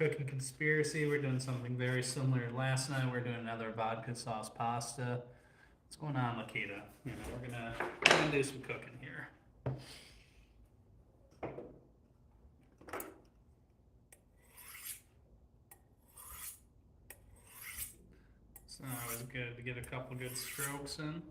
cooking conspiracy. We're doing something very similar. Last night we're doing another vodka sauce pasta. What's going on, Lakita? You know, we're gonna do some cooking here. It's always good to get a couple good strokes in.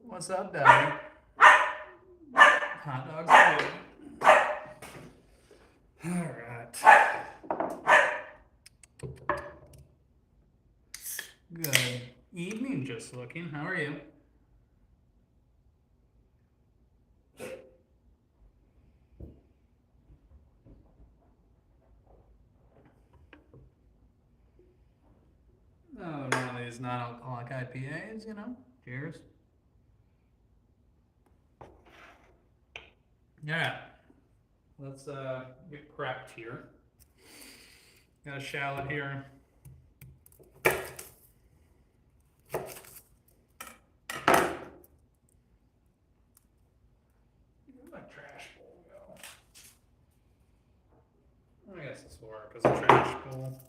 What's up, Daddy? Hot dogs are good. All right. Good evening, just looking. How are you? Oh, one of these non-alcoholic IPAs, you know. Cheers. Yeah. Let's get prepped here. Got a shallot here. Where'd my trash bowl go? I guess this will work as a trash bowl.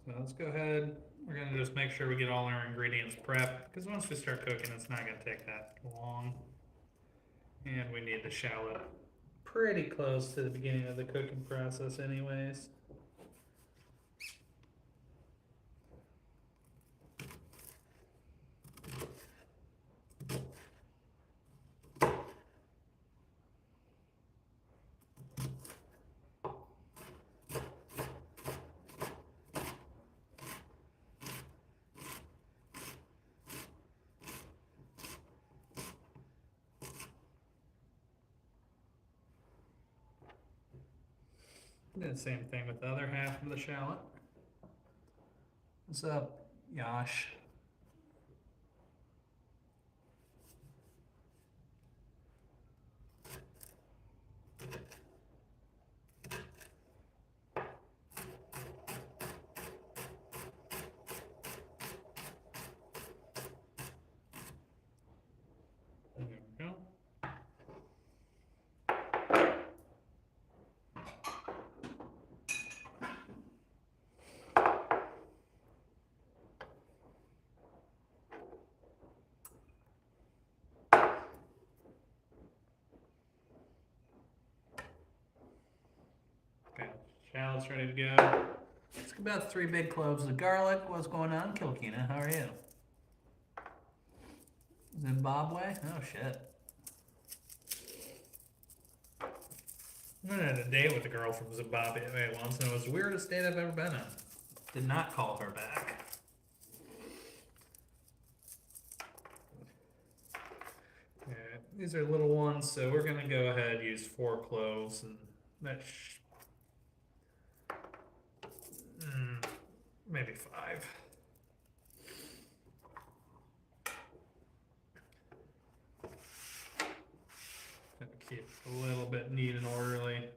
So let's go ahead. We're going to just make sure we get all our ingredients prepped, because once we start cooking, it's not going to take that long. And we need the shallot pretty close to the beginning of the cooking process anyways. Do the same thing with the other half of the shallot. What's up, Yash? There we go. Okay, shallot's ready to go. It's about 3 big cloves of garlic. What's going on, Kilkina? How are you? Zimbabwe? Oh shit. I went on a date with a girl from Zimbabwe once, and it was the weirdest date I've ever been on. Did not call her back. Okay, these are little ones, so we're gonna go ahead and use 4 cloves, and that's maybe 5. Gotta keep it a little bit neat and orderly.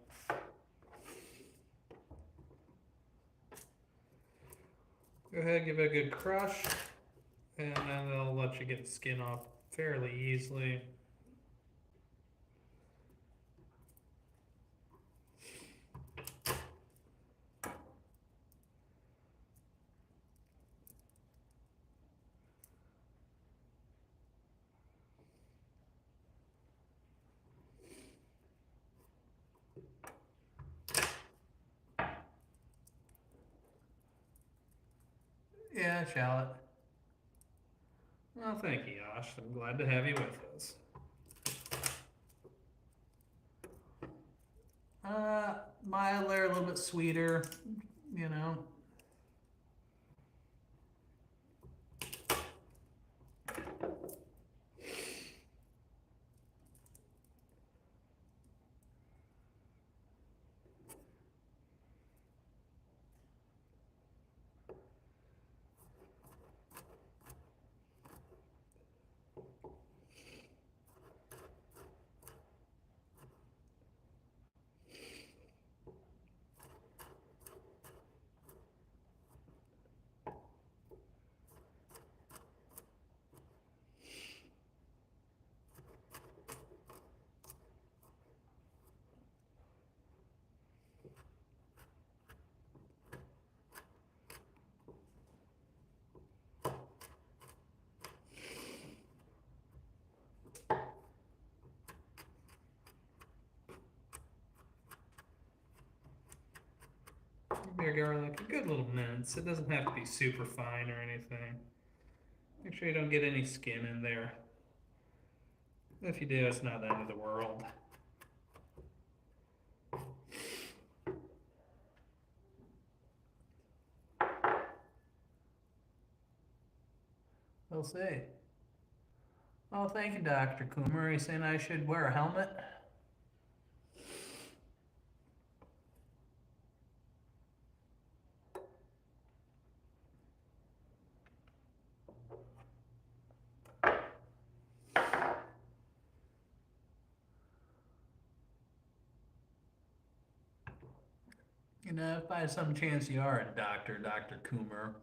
Go ahead, give it a good crush, and then it'll let you get the skin off fairly easily. Yeah, shallot. Well, thank you, Josh. I'm glad to have you with us. Milder, a little bit sweeter, you know. your garlic a good little mince. It doesn't have to be super fine or anything. Make sure you don't get any skin in there. If you do, it's not the end of the world. We'll see. Oh, thank you, Dr. Coomer. Are you saying I should wear a helmet? You know, if by some chance you are a doctor, Dr. Coomer,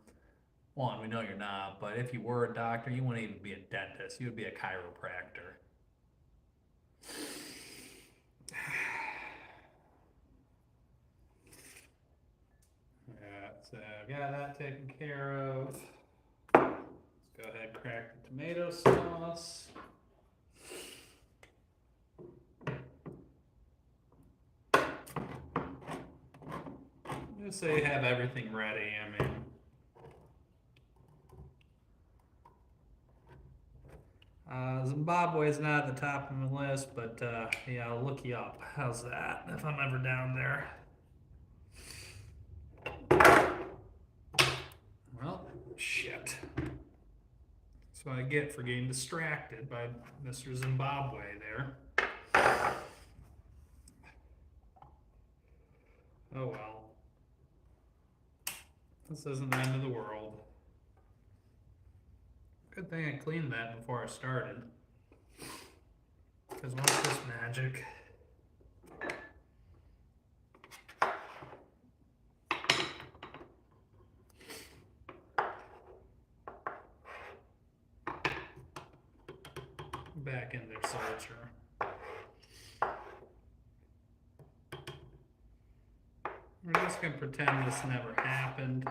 one, we know you're not, but if you were a doctor, you wouldn't even be a dentist. You would be a chiropractor. Yeah, so got that taken care of. Let's go ahead and crack the tomato sauce. Just so you have everything ready, I mean. Zimbabwe is not at the top of my list, but yeah, I'll look you up. How's that? If I'm ever down there. Well, shit. That's what I get for getting distracted by Mr. Zimbabwe there. Oh well. This isn't the end of the world. Good thing I cleaned that before I started. Because what's this magic? Back in there, soldier. We're just gonna pretend this never happened.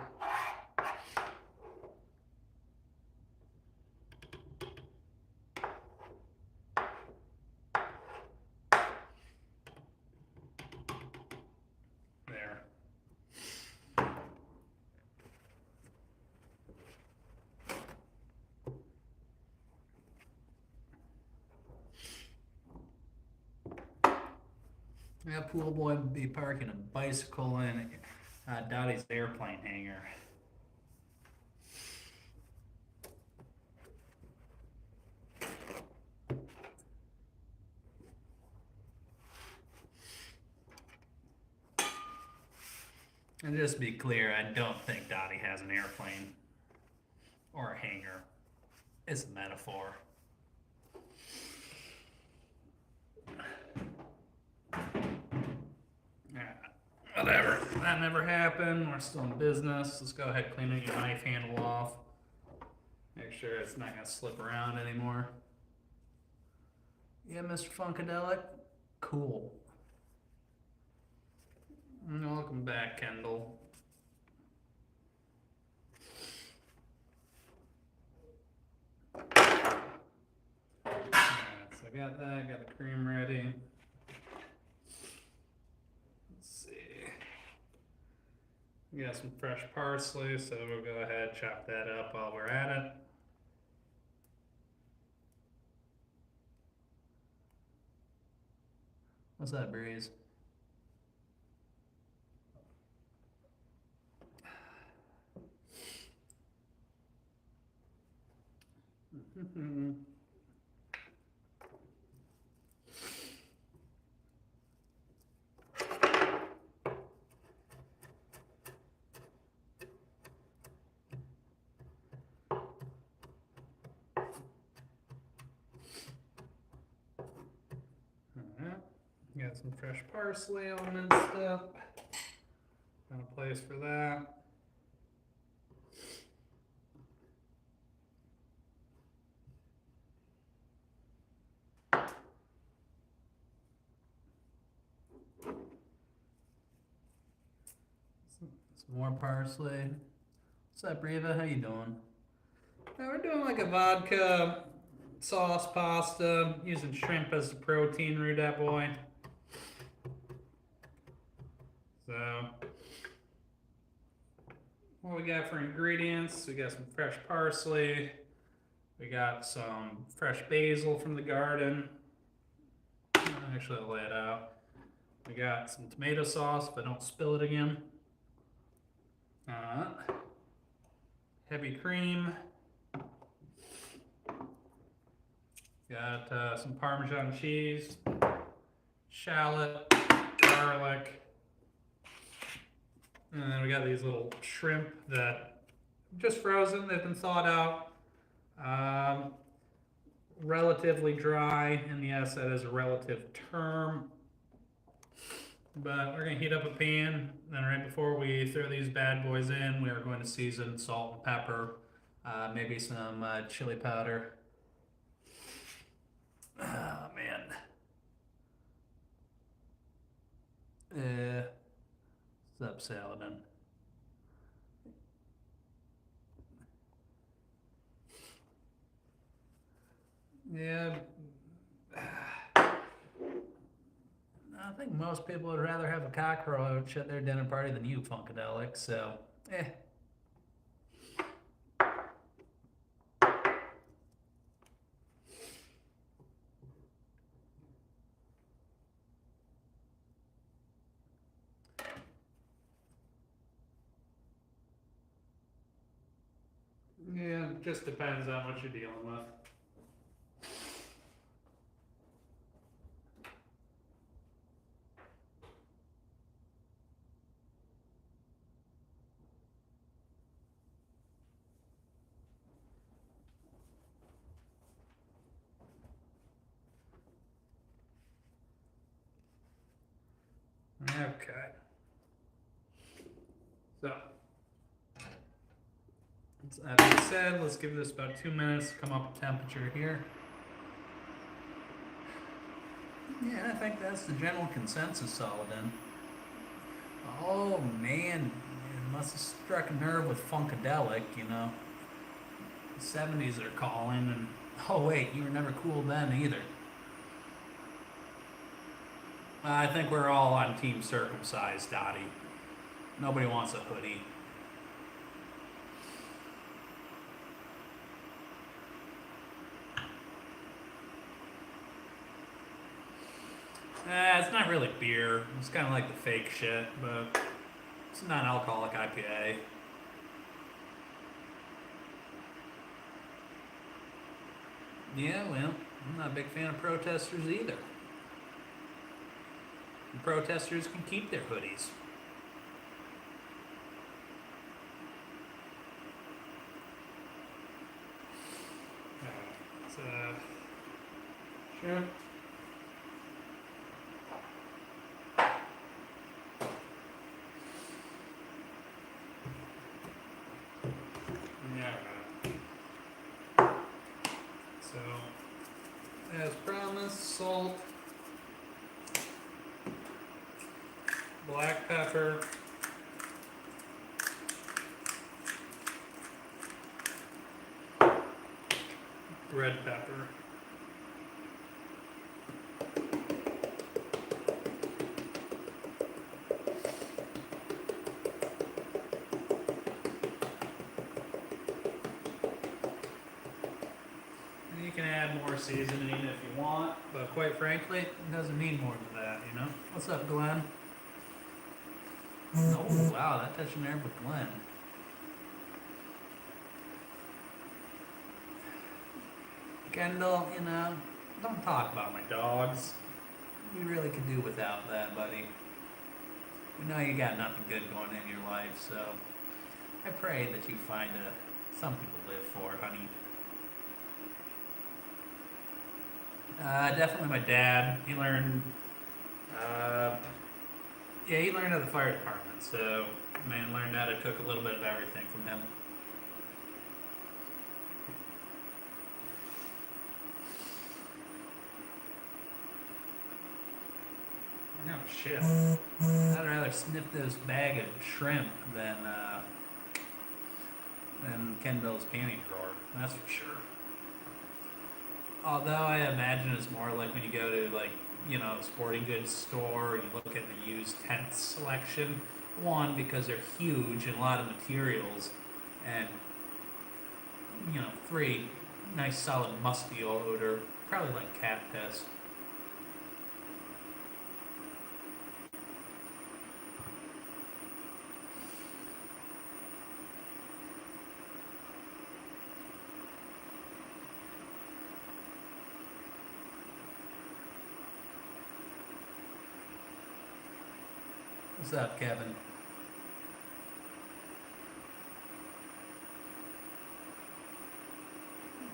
There. That pool boy would be parking a bicycle in Dottie's airplane hangar. And just to be clear, I don't think Dottie has an airplane or a hangar. It's a metaphor. Whatever. That never happened. We're still in business. Let's go ahead and clean your knife handle off. Make sure it's not going to slip around anymore. Yeah, Mr. Funkadelic? Cool. Welcome back, Kendall. Alright, so I got that. Got the cream ready. We got some fresh parsley, so we'll go ahead and chop that up while we're at it. What's that, Breeze? Got some fresh parsley all minced up. Got a place for that. Some more parsley. What's up, Reva? How you doing? Now we're doing like a vodka sauce pasta, using shrimp as the protein, root that boy. So, what we got for ingredients, we got some fresh parsley, we got some fresh basil from the garden. Actually, I'll lay it out. We got some tomato sauce, but don't spill it again. Heavy cream. Got some Parmesan cheese, shallot, garlic, and then we got these little shrimp that just frozen. They've been thawed out. Relatively dry, and yes, that is a relative term. But we're gonna heat up a pan. Then right before we throw these bad boys in, we are going to season salt and pepper, maybe some chili powder. Oh man. What's up, Saladin? Yeah. I think most people would rather have a cockroach at their dinner party than you, Funkadelic, so, Yeah, it just depends on what you're dealing with. Okay. So, that being said, let's give this about 2 minutes to come up with temperature here. Yeah, I think that's the general consensus, Saladin. Oh man, it must have struck a nerve with Funkadelic, you know. The 70s are calling, and oh wait, you were never cool then either. I think we're all on Team Circumcised, Dottie. Nobody wants a hoodie. It's not really beer. It's kind of like the fake shit, but it's a non-alcoholic IPA. Yeah, well, I'm not a big fan of protesters either. The protesters can keep their hoodies. Sure. So, as promised, salt, black pepper, red pepper. You can add more seasoning if you want, but quite frankly, it doesn't need more than that, you know? What's up, Glenn? Oh, wow, that touched a nerve with Glenn. Kendall, you know, don't talk about my dogs. We really could do without that, buddy. We know you got nothing good going in your life, so I pray that you find something to live for, honey. Definitely my dad. He learned, he learned at the fire department, so man learned how to cook a little bit of everything from him. Oh shit. I'd rather sniff this bag of shrimp than Kendall's panty drawer, that's for sure. Although I imagine it's more like when you go to, like, you know, a sporting goods store and you look at the used tent selection, One, because they're huge and a lot of materials, and three, nice solid musky odor, probably like cat piss. What's up, Kevin?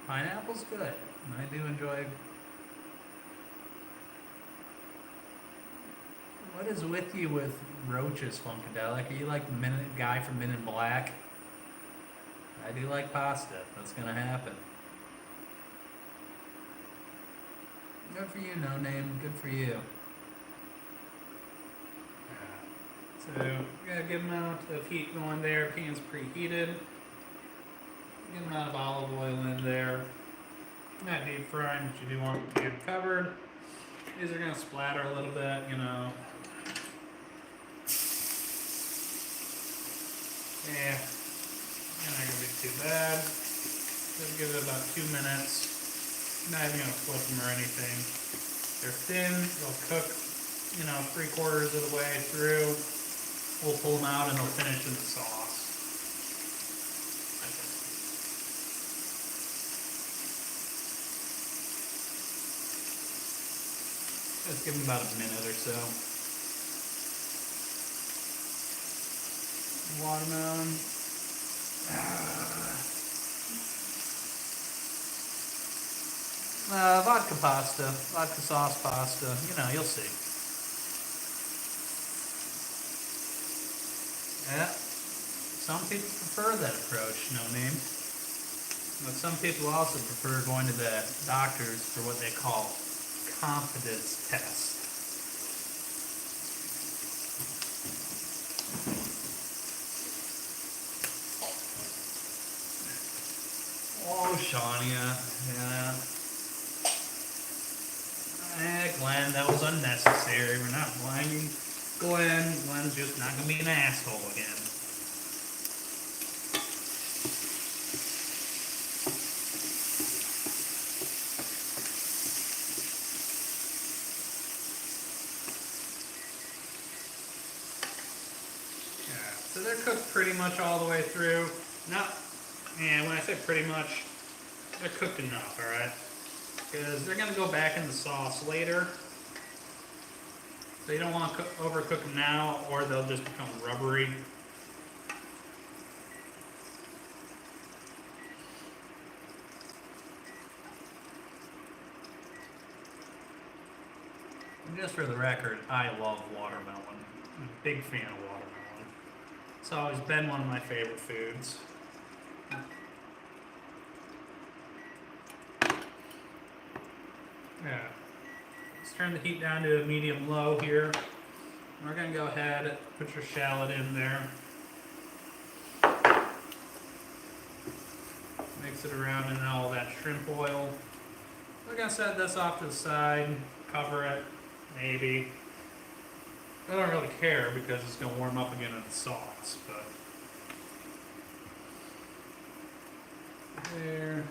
Pineapple's good. I do enjoy. What is with you with roaches, Funkadelic? Are you like the guy from Men in Black? I do like pasta. That's gonna happen. Good for you, No Name. Good for you. So, we got a good amount of heat going there. Pan's preheated. Good amount of olive oil in there. Not deep frying, but you do want it to be covered. These are going to splatter a little bit, Yeah, they're not going to be too bad. Just give it about 2 minutes. Not even going to flip them or anything. They're thin, they'll cook, 3/4 of the way through. We'll pull them out and they'll finish in the sauce. Just give them about a minute or so. Watermelon. Vodka pasta, vodka sauce pasta. You'll see. Yeah. Some people prefer that approach, No Name. But some people also prefer going to the doctors for what they call confidence test. Oh, Shania. Yeah. Glenn, that was unnecessary. We're not blaming Glenn. Glenn's just not going to be an asshole again. So they're cooked pretty much all the way through. And when I say pretty much, they're cooked enough, alright? Because they're going to go back in the sauce later. So you don't want to overcook them now, or they'll just become rubbery. And just for the record, I love watermelon. I'm a big fan of watermelon. It's always been one of my favorite foods. Yeah. Let's turn the heat down to a medium-low here. We're going to go ahead and put your shallot in there. Mix it around in all that shrimp oil. We're going to set this off to the side, cover it, maybe. I don't really care because it's going to warm up again in the sauce, but there.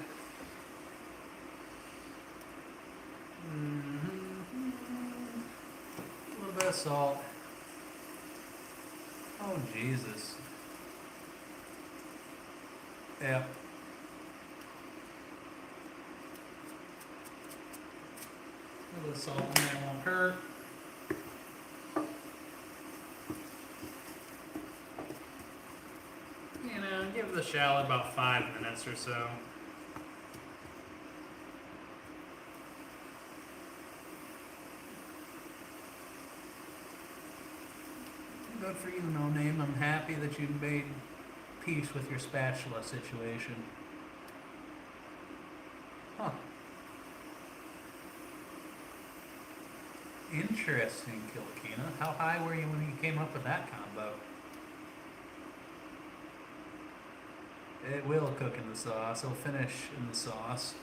A little bit of salt. Oh, Jesus. Yeah. A little salt in there won't hurt. Give the shallot about 5 minutes or so. Good for you, No Name. I'm happy that you made peace with your spatula situation. Huh. Interesting, Kilkina. How high were you when you came up with that combo? It will cook in the sauce. It'll finish in the sauce.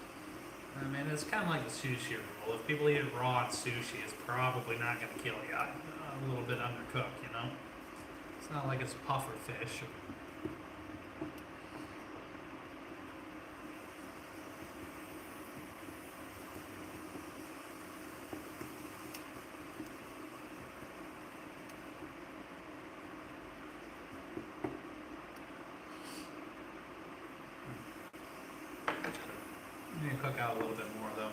I mean, it's kind of like the sushi roll. If people eat it raw at sushi, it's probably not going to kill you. A little bit undercooked, It's not like it's puffer fish. Need to cook out a little bit more though.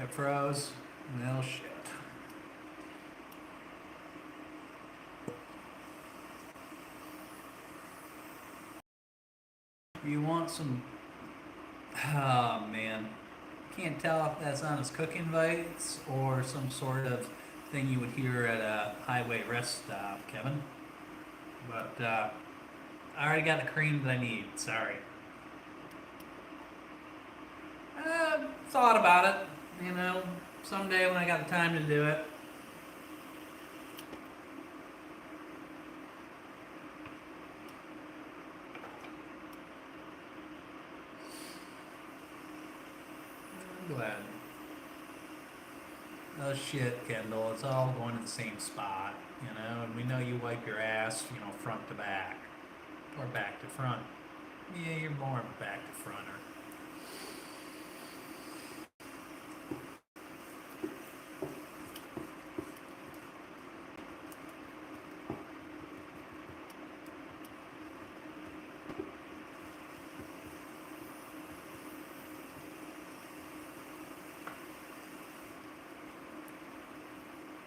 It froze. Well, shit. You want some... Oh, man. Can't tell if that's on his cooking bites or some sort of thing you would hear at a highway rest stop, Kevin. But, I already got the cream that I need. Sorry. Thought about it. You know, someday when I got the time to do it. I'm glad. Oh shit, Kendall, it's all going to the same spot, you know, and we know you wipe your ass, you know, front to back. Or back to front. Yeah, you're more of a back to fronter.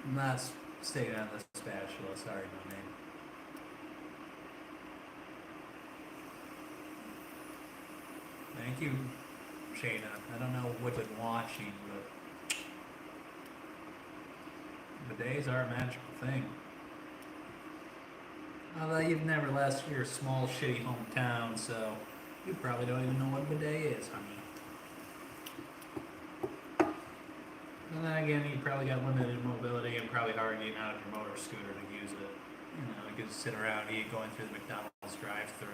I'm not staying on the spatula, sorry, no name. Thank you, Shayna. I don't know what been watching, but bidets are a magical thing. Although you've never left your small, shitty hometown, so you probably don't even know what a bidet is, honey. And then again, you probably got limited mobility and probably hard getting out of your motor scooter to use it. You know, you could sit around and eat going through the McDonald's drive-thru.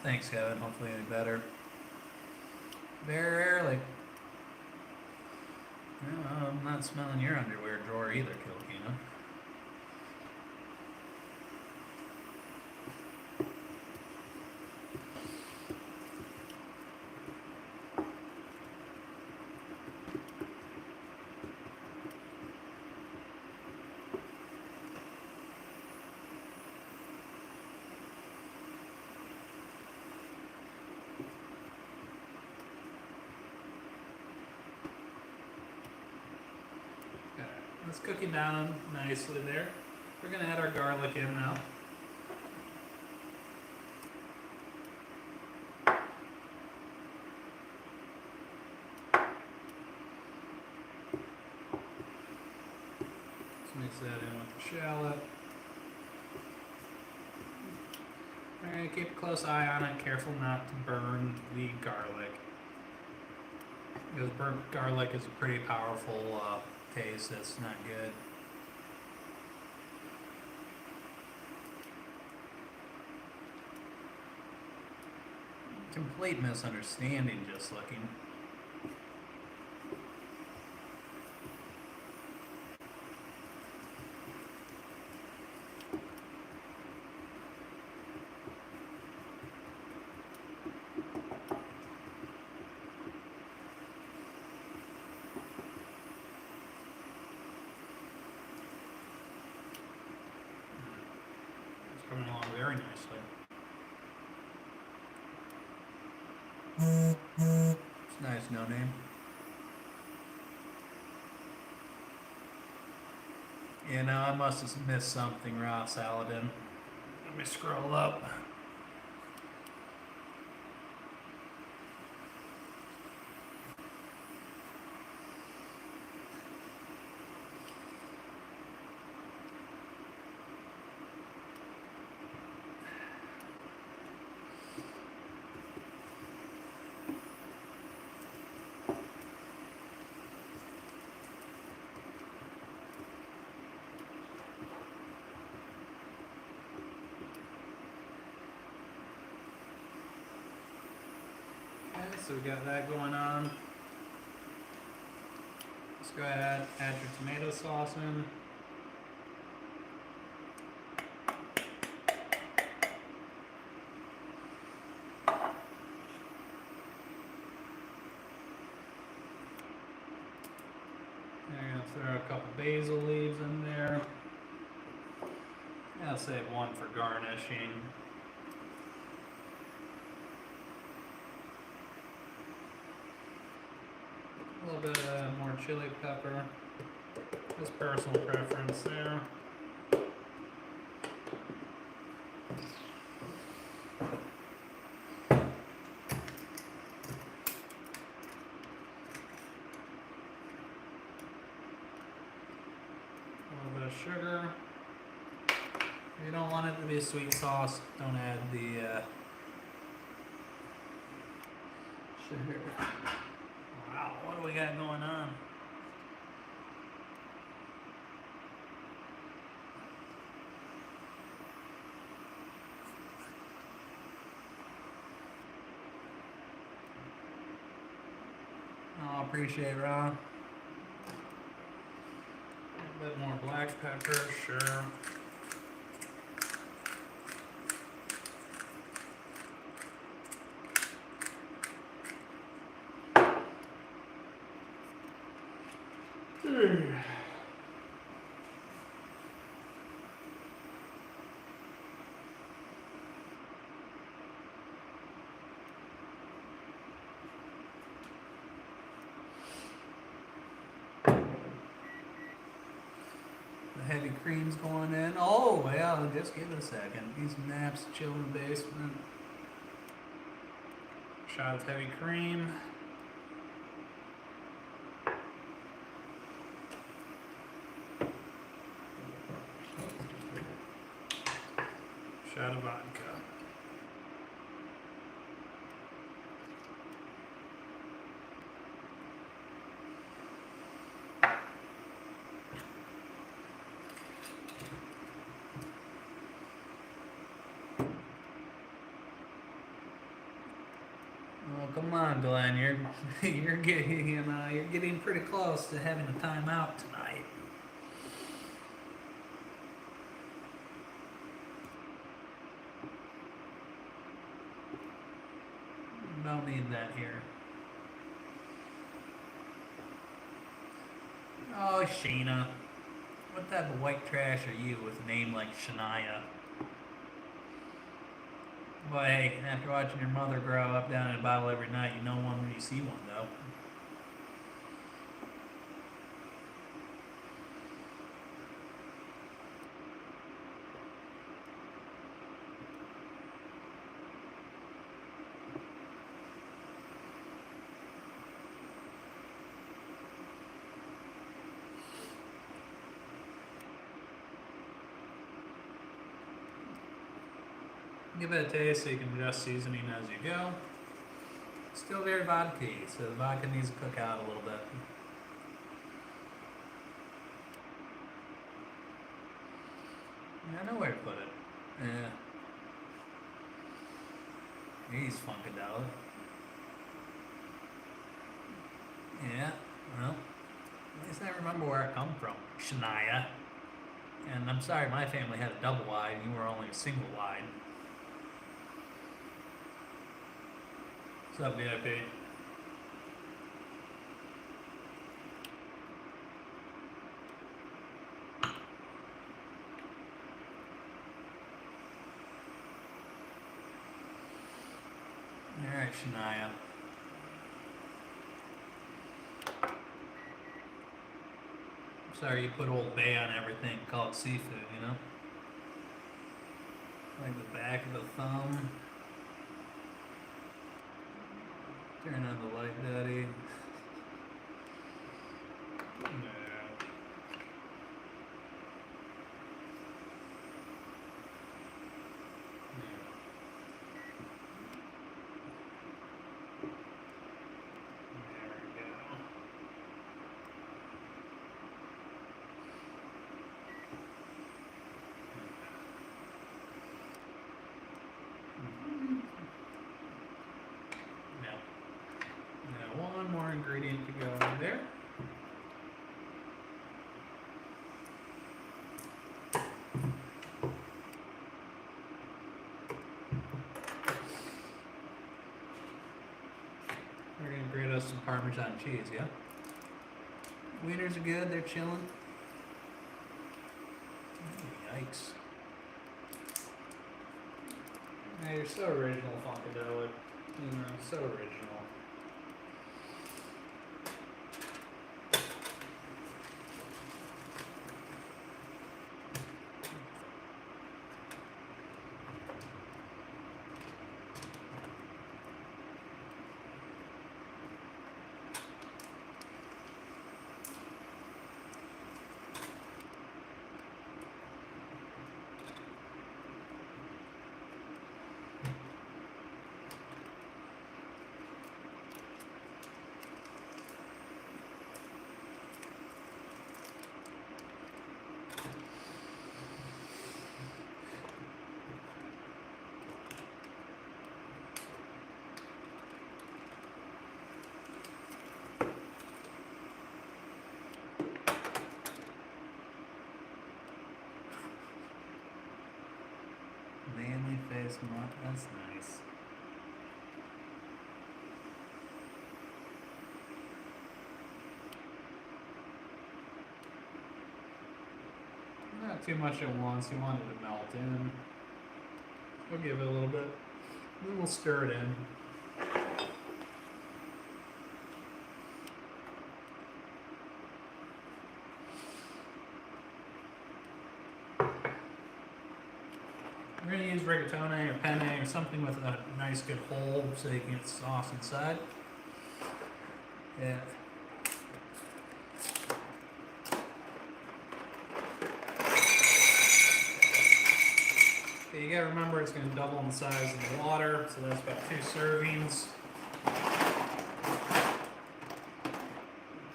Thanks, Kevin. Hopefully any better. Very rarely. Well, I'm not smelling your underwear drawer either, Kilkina. It's cooking down nicely there. We're going to add our garlic in now. Let's mix that in with the shallot. Alright, keep a close eye on it. Careful not to burn the garlic. Because burnt garlic is a pretty powerful taste that's not good. Complete misunderstanding just looking. Coming along very nicely. It's nice, no name. You know, I must have missed something, Ross Saladin. Let me scroll up. so we got that going on. Let's go ahead, add your tomato sauce in. I'm gonna throw a couple basil leaves in there. I'll save one for garnishing. A little bit more chili pepper. Just personal preference there. A little bit of sugar. If you don't want it to be a sweet sauce, don't add the sugar. Wow, what do we got going on? I'll appreciate it, Ron. A bit more black pepper, sure. Heavy cream's going in. Oh, well, just give it a second. These naps chill in the basement. Shot of heavy cream. Shot of vodka. Oh, come on, Glenn. You're getting pretty close to having a timeout tonight. Don't need that here. Oh, Sheena. What type of white trash are you with a name like Shania? Well, hey, after watching your mother grow up down in a bottle every night, you know one when you see one, though. Give it a taste so you can adjust seasoning as you go. Still very vodka-y, so the vodka needs to cook out a little bit. I know where to put it. Yeah. He's funkadelic. Yeah, well, at least I remember where I come from, Shania. And I'm sorry, my family had a double wide, and you were only a single wide. What's up, VIP? Alright, Shania. Sorry you put Old Bay on everything, call it seafood, you know? Like the back of the thumb. Turn on the light, Daddy. Yeah. Parmesan cheese, yeah? Wieners are good, they're chilling. Yikes. Hey, you're so original, Funkadelic. You know, so original. Manly face mark, that's nice. Not too much at once, you want it to melt in. We'll give it a little bit, then we'll stir it in. We're going to use rigatone or penne or something with a nice good hole so you can get sauce inside. Yeah. Okay, you gotta remember it's going to double in the size of the water, so that's about 2 servings.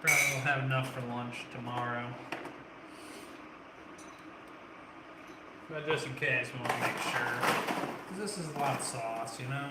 Probably will have enough for lunch tomorrow. But just in case, we want to make sure. Because this is a lot of sauce, you know?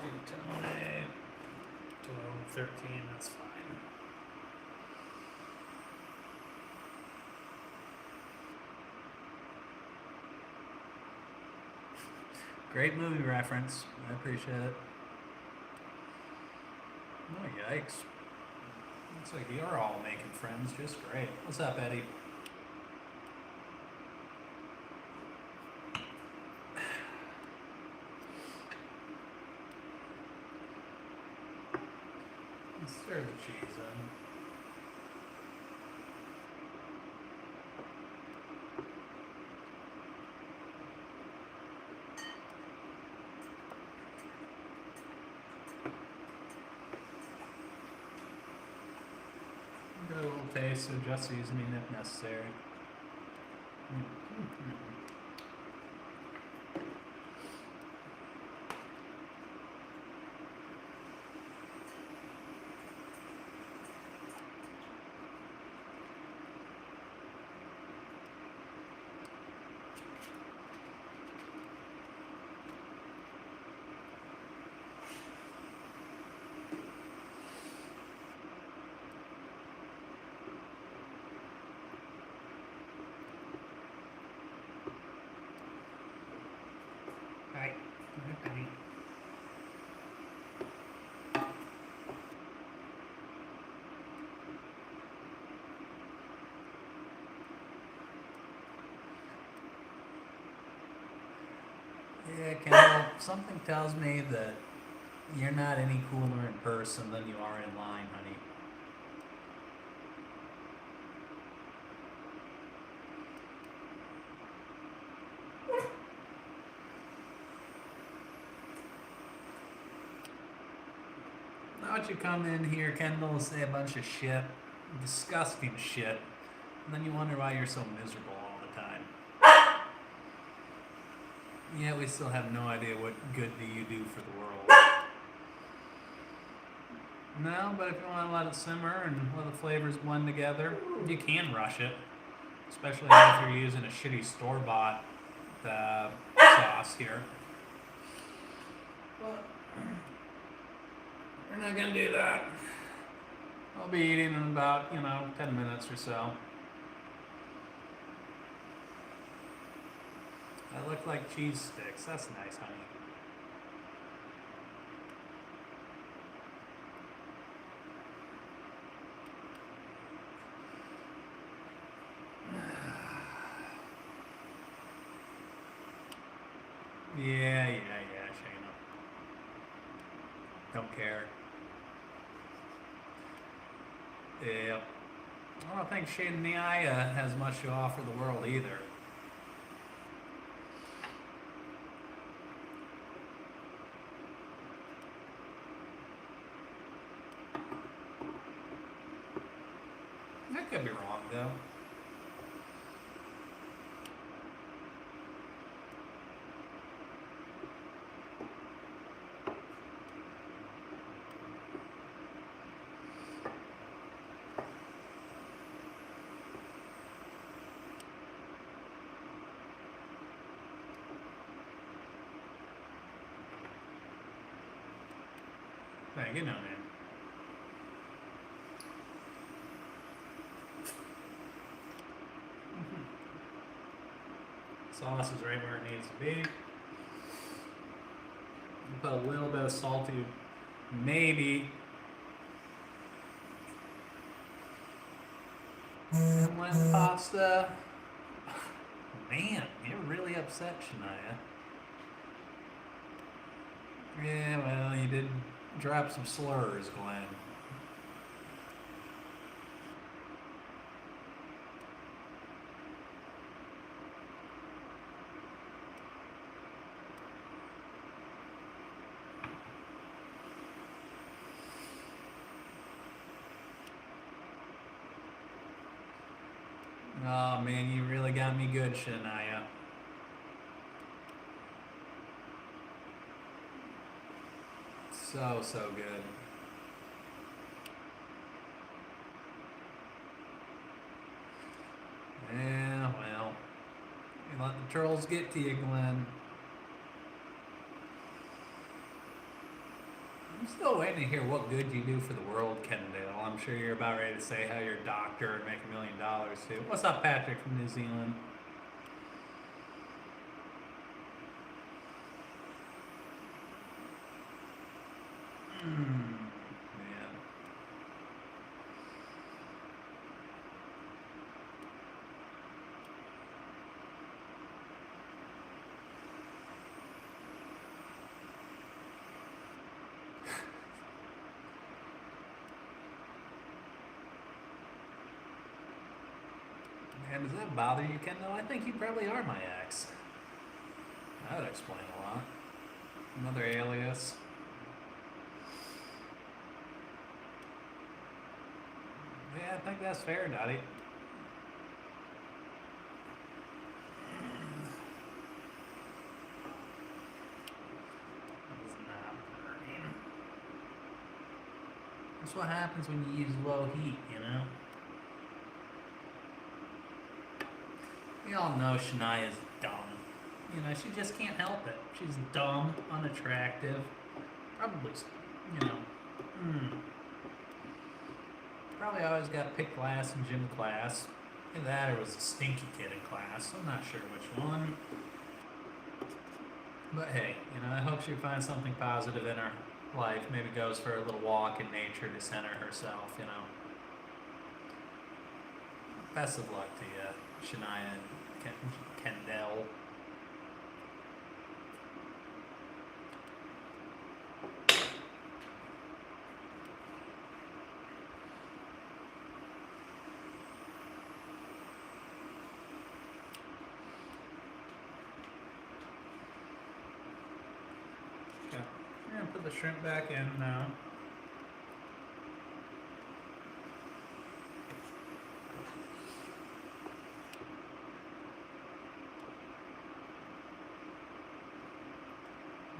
Rigatone, 12, 13, that's fine. Great movie reference. I appreciate it. Oh, yikes. Looks like you're all making friends. Just great. What's up, Eddie? Let's stir the cheese in. Give it a little taste, so just seasoning if necessary. Hi. Okay. Yeah, Kendall, something tells me that you're not any cooler in person than you are in line, honey. Why don't you come in here, Kendall, and say a bunch of shit, disgusting shit, and then you wonder why you're so miserable all the time. Yeah, we still have no idea what good do you do for the world. No, but if you want to let it simmer and let the flavors blend together, you can rush it. Especially if you're using a shitty store-bought sauce here. But we're not gonna do that. I'll be eating in about, 10 minutes or so. That look like cheese sticks. That's nice, honey. Yeah, Shayna. Don't care. Yeah. I don't think Shania has much to offer the world either. I could be wrong, though. Hey, man. Sauce is right where it needs to be. Put a little bit of salty, maybe. And with pasta. Man, you're really upset, Shania. Yeah, well, you did drop some slurs, Glenn. Oh man, you really got me good, Shania. So good. Yeah, well, you let the trolls get to you, Glenn. I'm still waiting to hear what good you do for the world, Kendall. I'm sure you're about ready to say how you're a doctor and make $1 million too. What's up, Patrick from New Zealand? Man. Man, does that bother you, Kendall? I think you probably are my ex. That would explain a lot. Another alias. Yeah, I think that's fair, Dottie. That's what happens when you use low heat, We all know Shania's dumb. She just can't help it. She's dumb, unattractive, probably, probably always got picked last in gym class. Either that or was a stinky kid in class. I'm not sure which one. But hey, I hope she finds something positive in her life. Maybe goes for a little walk in nature to center herself, Best of luck to you, Shania and Kendall. Okay, I'm gonna put the shrimp back in now.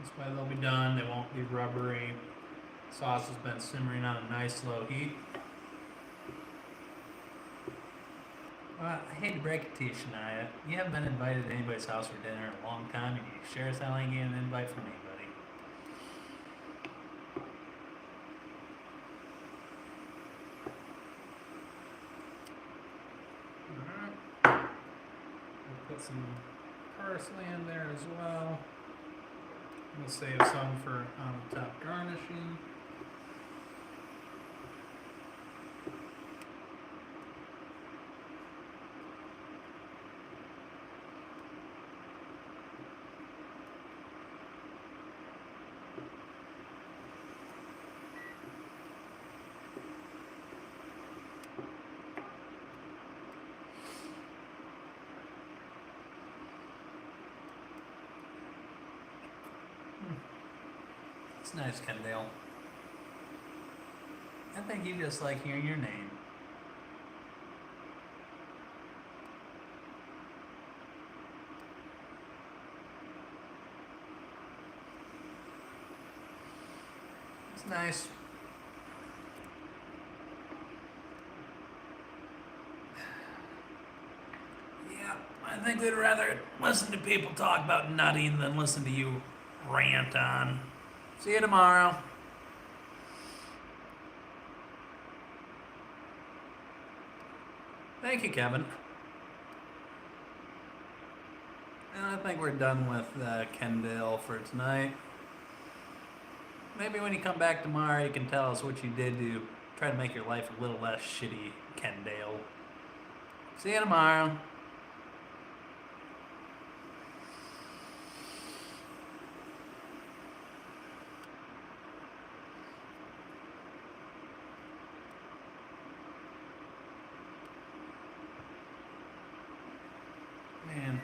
This way they'll be done. They won't be rubbery. Sauce has been simmering on a nice low heat. Well, I hate to break it to you, Shania. You haven't been invited to anybody's house for dinner in a long time, and you sure as hell ain't getting an invite from anybody. Alright. We'll put some parsley in there as well. We'll save some for top garnishing. It's nice, Kendall. I think you just like hearing your name. It's nice. Yeah, I think they'd rather listen to people talk about nutting than listen to you rant on. See you tomorrow. Thank you, Kevin. And I think we're done with Kendall for tonight. Maybe when you come back tomorrow, you can tell us what you did to try to make your life a little less shitty, Kendall. See you tomorrow. Man,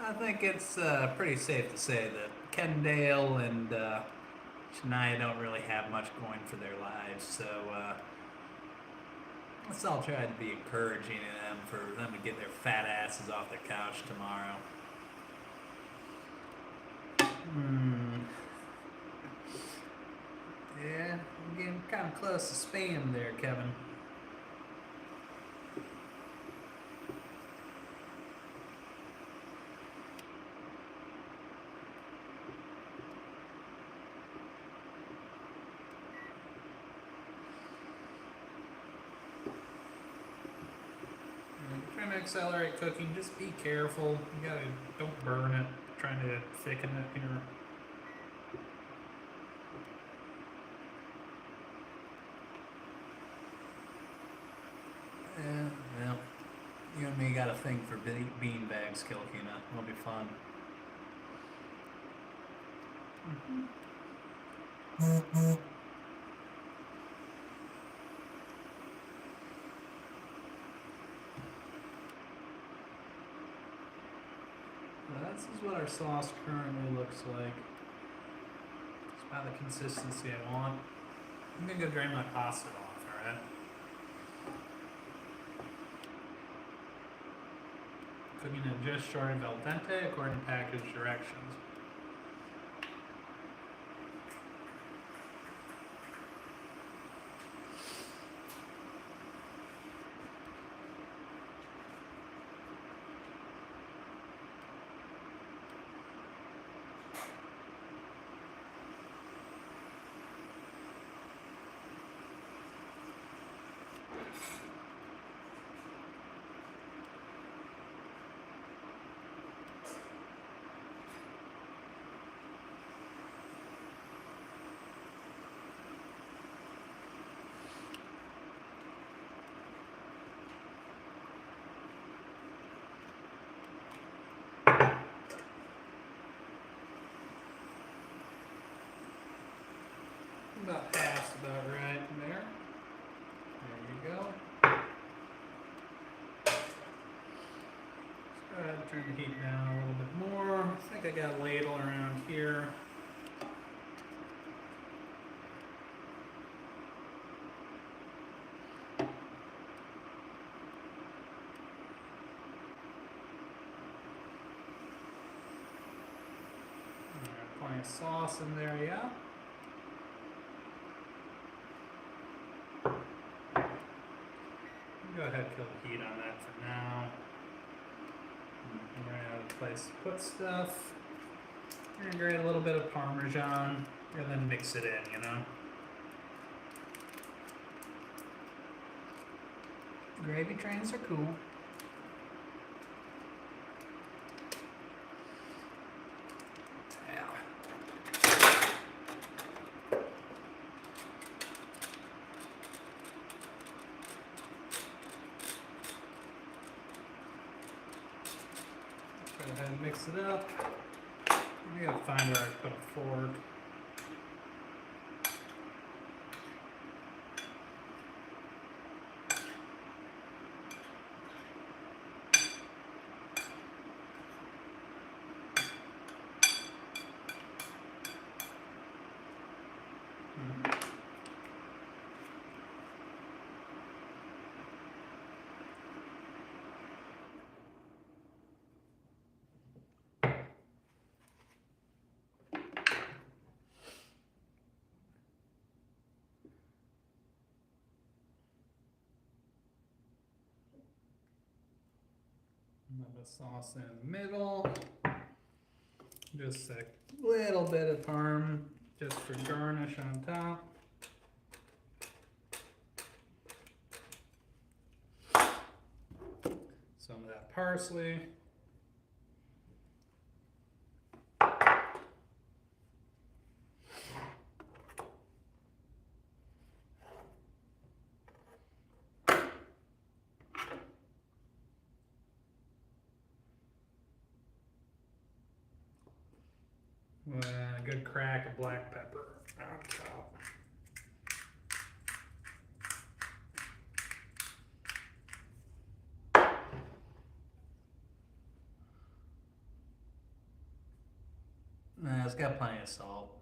I think it's pretty safe to say that Kendall and Shania don't really have much going for their lives, so let's all try to be encouraging them for them to get their fat asses off their couch tomorrow. Yeah, I'm getting kind of close to spam there, Kevin. Trying to accelerate cooking, just be careful. You gotta, don't burn it. Trying to thicken it here. Yeah, well, you and me got a thing for bean bags, Kilkina. It'll be fun. This is what our sauce currently looks like. It's about the consistency I want. I'm gonna go drain my pasta off, alright? Cooking it just short of al dente according to package directions. About half's about right there. There you go. Let's go ahead and turn the heat down a little bit more. I think I got a ladle around here. sauce in there, yeah. Go ahead and kill the heat on that for now. We're gonna have a place to put stuff. We're gonna grate a little bit of Parmesan and then mix it in, you know. Gravy trains are cool. Go ahead and mix it up. I gotta find where I put a fork. Have a sauce in the middle. Just a little bit of parm just for garnish on top. Some of that parsley. A good crack of black pepper on top. It's got plenty of salt.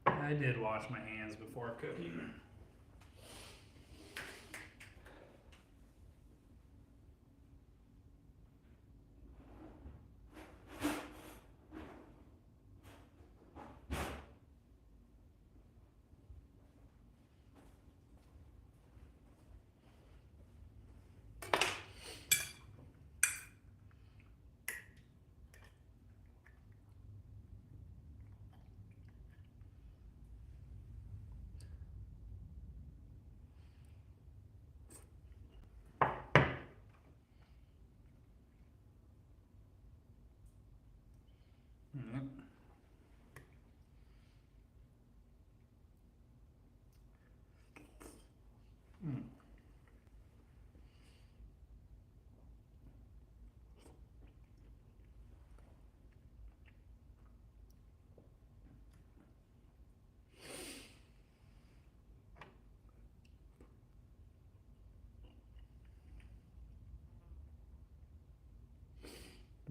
I did wash my hands before cooking.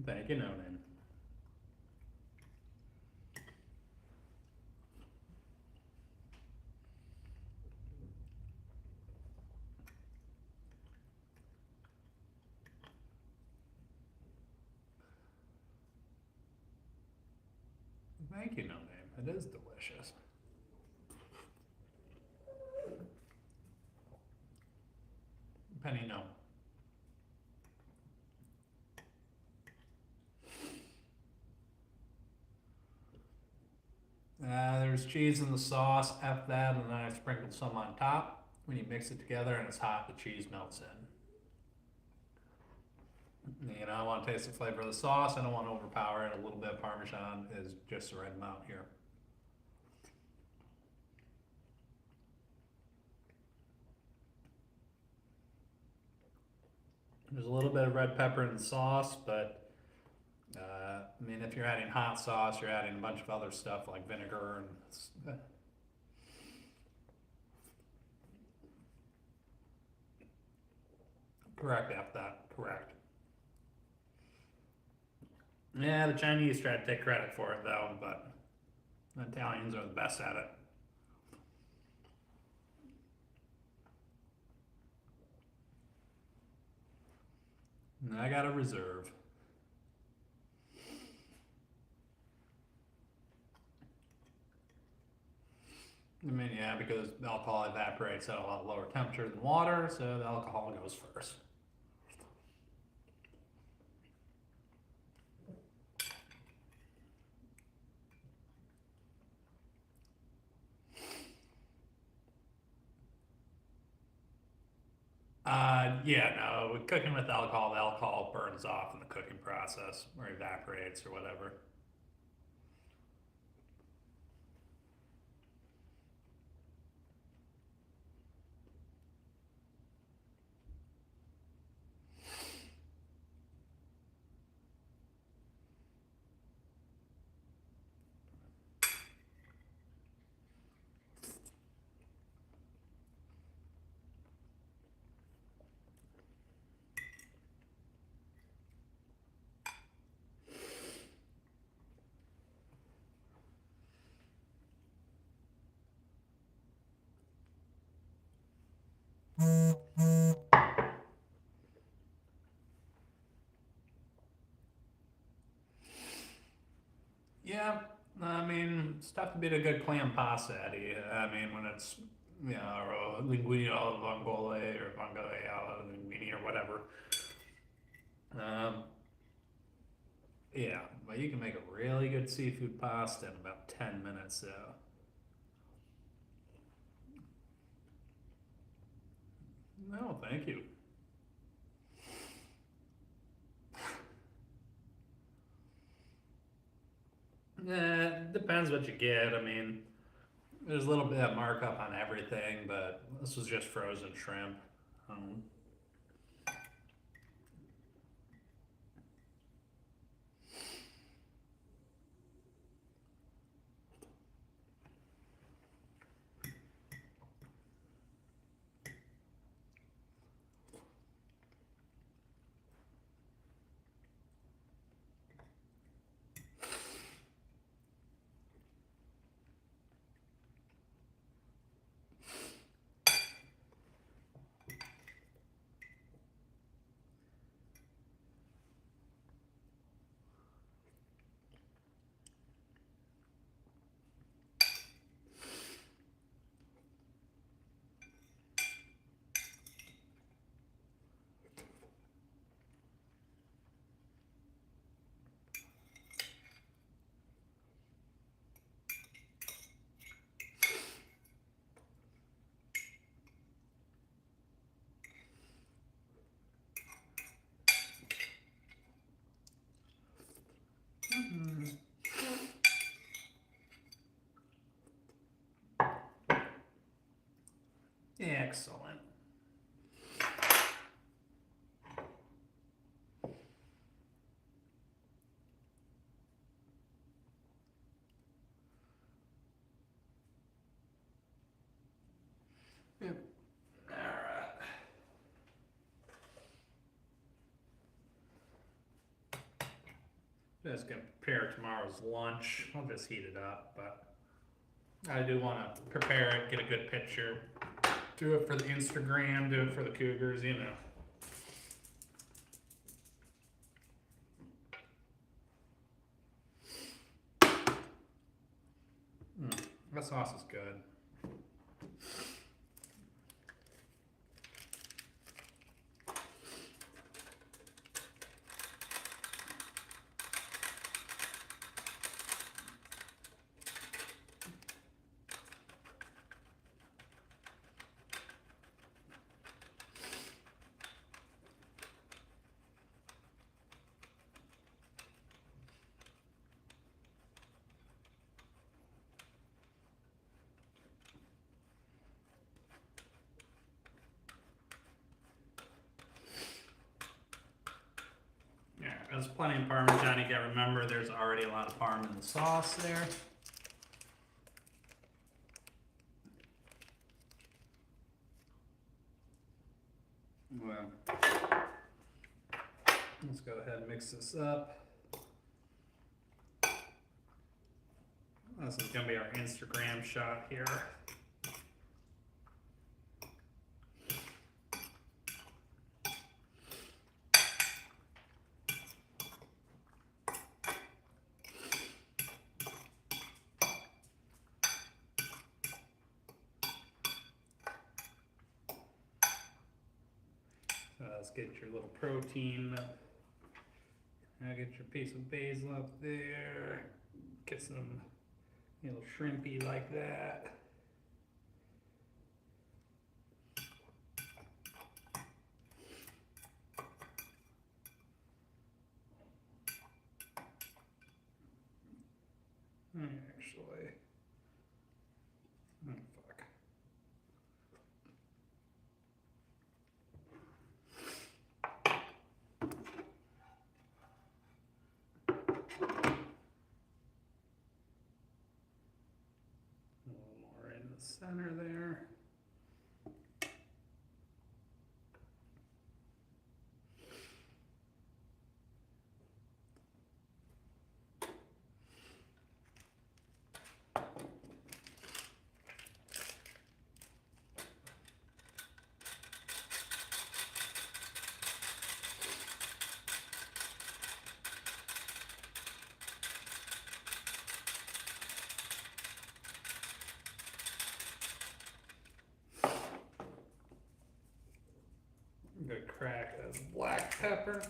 Thank you, Nonan. Thank you, No Name. It is delicious. Penny, no. There's cheese in the sauce, F that, and then I sprinkled some on top. When you mix it together and it's hot, the cheese melts in. You know, I want to taste the flavor of the sauce. I don't want to overpower it. A little bit of Parmesan is just the right amount here. There's a little bit of red pepper in the sauce, but I mean, if you're adding hot sauce, you're adding a bunch of other stuff like vinegar and correct after that, correct. Yeah, the Chinese try to take credit for it though, but the Italians are the best at it. And I got a reserve. I mean, yeah, because alcohol evaporates at a lot lower temperature than water, so the alcohol goes first. Yeah, no, cooking with alcohol, the alcohol burns off in the cooking process or evaporates or whatever. Yeah, I mean, it's tough to beat a good clam pasta, Eddie. I mean, when it's, linguine alla vongole or vongole alla linguine or whatever. Um, yeah, but you can make a really good seafood pasta in about 10 minutes, so. No, thank you. Depends what you get. I mean, there's a little bit of markup on everything, but this was just frozen shrimp. Um, Excellent. Yep. All right. Just gonna prepare tomorrow's lunch. I'll just heat it up, but I do want to prepare it, get a good picture, do it for the Instagram, do it for the Cougars, you know. That sauce is good. Yeah, there's plenty of Parmesan. You gotta remember there's already a lot of Parm in the sauce there. Well, let's go ahead and mix this up. This is gonna be our Instagram shot here. let's get your little protein up. Now get your piece of basil up there. Get some little shrimpy like that. Actually, oh fuck. A little more in the center there. Good crack of black pepper.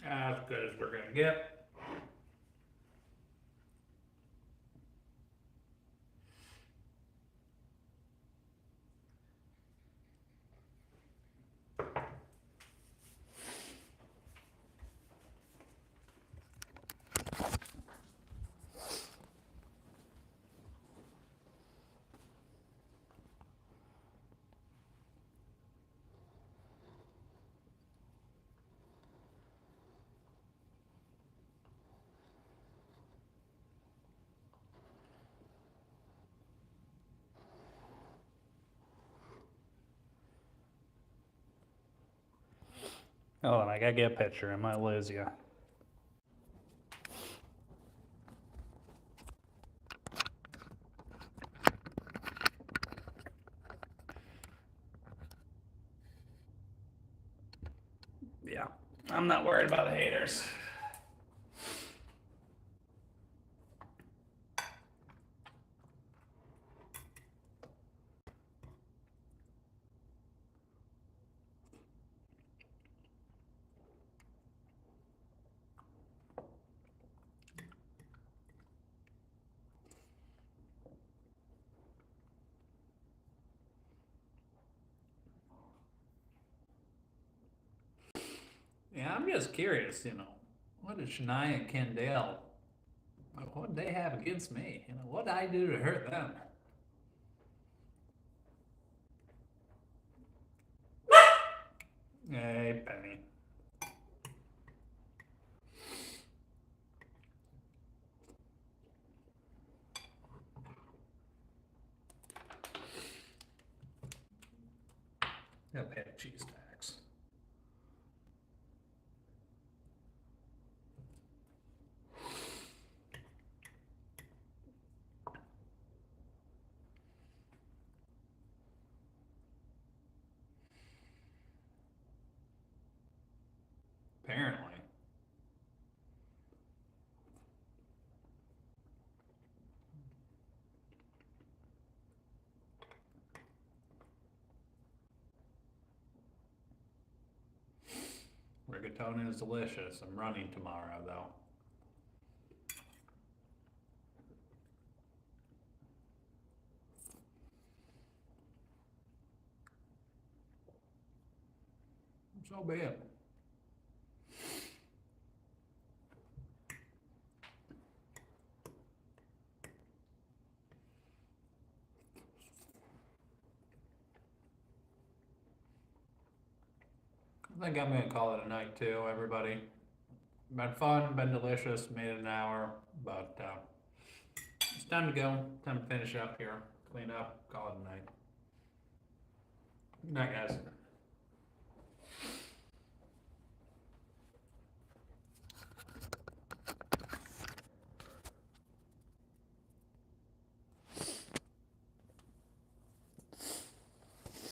As good as we're gonna get. Oh, and I gotta get a picture. I might lose you. Yeah, I'm not worried about the haters. Yeah, I'm just curious, what did Shania and Kendall, what did they have against me? What did I do to hurt them? Hey, Penny. Gotta pay a cheese tax. Apparently. Rigatoni is delicious. I'm running tomorrow, though. So be it. I think I'm gonna call it a night too, everybody. Been fun, been delicious, made it an hour, but it's time to go. Time to finish up here, clean up, call it a night. Good night, guys.